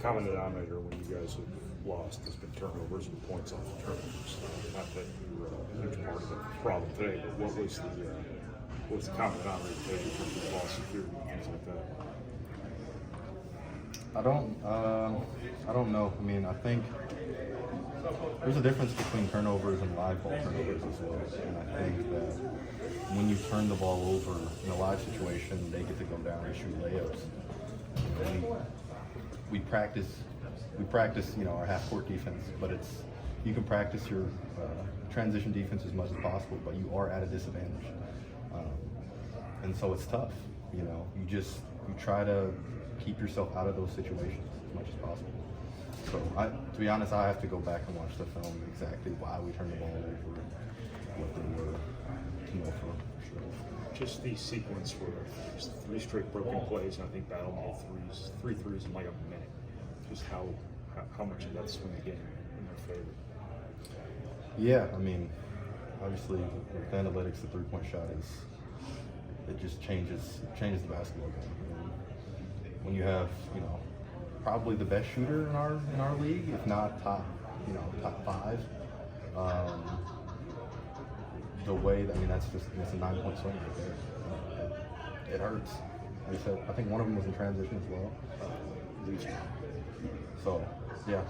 common denominator when you guys have lost has been turnovers and points off the turnovers. Not that you were a huge part of the problem today, but what was the common denominator today in terms of ball security and things like that? I don't know. I mean, I think there's a difference between turnovers and live ball turnovers as well. And I think that when you turn the ball over in a live situation, they get to go down and shoot layups. We practice, our half-court defense, but you can practice your transition defense as much as possible, but you are at a disadvantage, and so it's tough. You try to keep yourself out of those situations as much as possible. So, to be honest, I have to go back and watch the film exactly why we turned the ball over, what they were, to know for sure. Just the sequence where there's 3 straight broken plays, and I think Battle made three threes in like a minute. Just how much of that swing the game in their favor? Yeah, I mean, obviously with analytics, the 3-point shot it just changes the basketball game. When you have, probably the best shooter in our league, if not top 5. The way that's it's a 9-point swing right there. It hurts. Like I said, I think one of them was in transition as well. So yeah,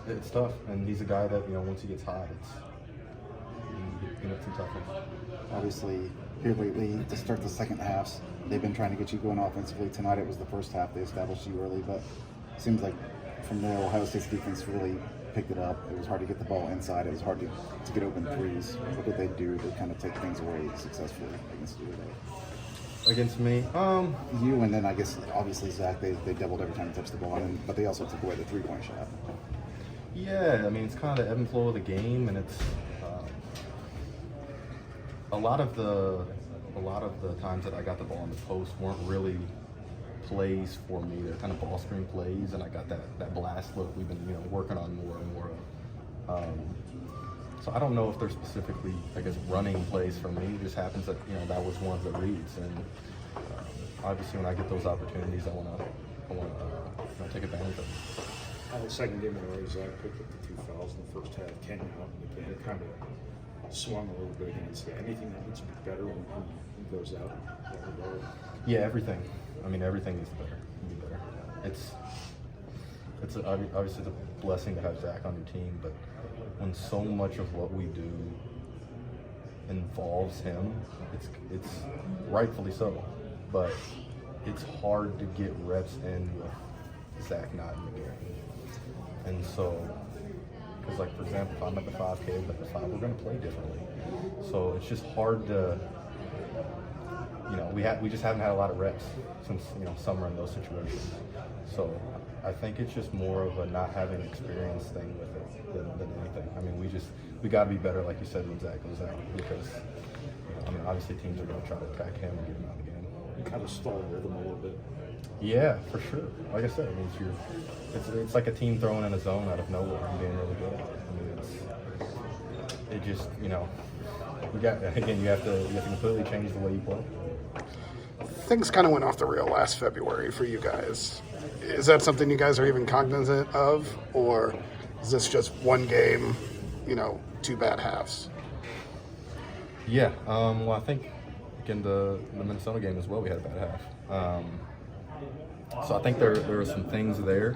it's tough, and he's a guy that once he gets hot, it's some tough ones. Obviously, here lately to start the second halves, they've been trying to get you going offensively. Tonight it was the first half; they established you early, but it seems like from there, Ohio State's defense really picked it up. It was hard to get the ball inside. It was hard to get open threes. What did they do to kind of take things away successfully against you today? Against me? You, and then I guess obviously Zach, they doubled every time he touched the ball, but they also took away the 3-point shot. Yeah, I mean, it's kind of the ebb and flow of the game, and it's a lot of the times that I got the ball in the post weren't really plays for me. They're kind of ball screen plays, and I got that blast look we've been working on more and more of. So I don't know if they're specifically, running plays for me. It just happens that that was one of the reads, and obviously when I get those opportunities, I want to take advantage of them. The second game in a row, Zach picked up the 2 fouls in the first half, came out, and it kind of swung a little bit against it. Anything that needs to be better when he goes out? Yeah, everything. I mean, everything needs to be better. It's obviously a blessing to have Zach on your team, but when so much of what we do involves him, it's rightfully so, but it's hard to get reps in with Zach not in the game. And so, because for example, if I'm at the 5K, at the 5, we're going to play differently. So it's just hard to, we just haven't had a lot of reps since summer in those situations. So I think it's just more of a not having experience thing with it than anything. I mean, we got to be better, like you said, when Zach goes out, because obviously teams are going to try to attack him and get him out of the game. You kind of stall rhythm a little bit. Yeah, for sure. Like I said, it's like a team throwing in a zone out of nowhere and being really good at it. You have to completely change the way you play. Things kind of went off the rail last February for you guys. Is that something you guys are even cognizant of, or is this just one game, 2 bad halves? Yeah, well, I think in the Minnesota game as well, we had a bad half. So I think there are some things there,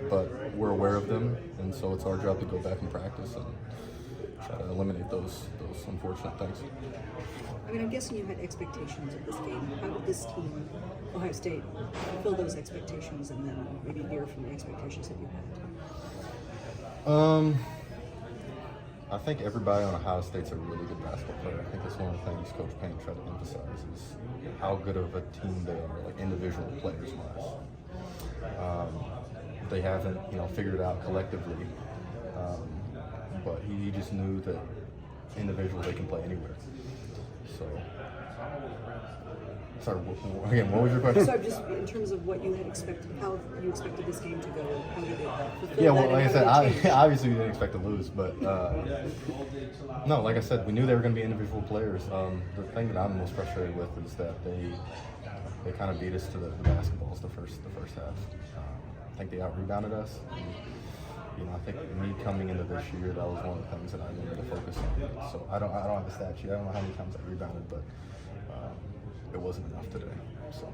but we're aware of them, and so it's our job to go back and practice and try to eliminate those unfortunate things. I mean, I'm guessing you had expectations of this game. How did this team, Ohio State, fulfill those expectations and then maybe veer from the expectations that you had? I think everybody on Ohio State's a really good basketball player. I think that's one of the things Coach Payne tried to emphasize is how good of a team they are, like individual players-wise. They haven't, figured it out collectively, but he just knew that individually they can play anywhere. So, sorry, again, what was your question? So just in terms of what you had expected, how you expected this game to go, how did it fulfill Yeah, that, well, like I said, change? obviously we didn't expect to lose, but no, like I said, we knew they were going to be individual players. The thing that I'm most frustrated with is that they kind of beat us to the basketballs the first half. I think they out-rebounded us. And, you know, I think me coming into this year, that was one of the things that I needed to focus on. So I don't have the stat sheet. I don't know how many times I rebounded, but it wasn't enough today. So.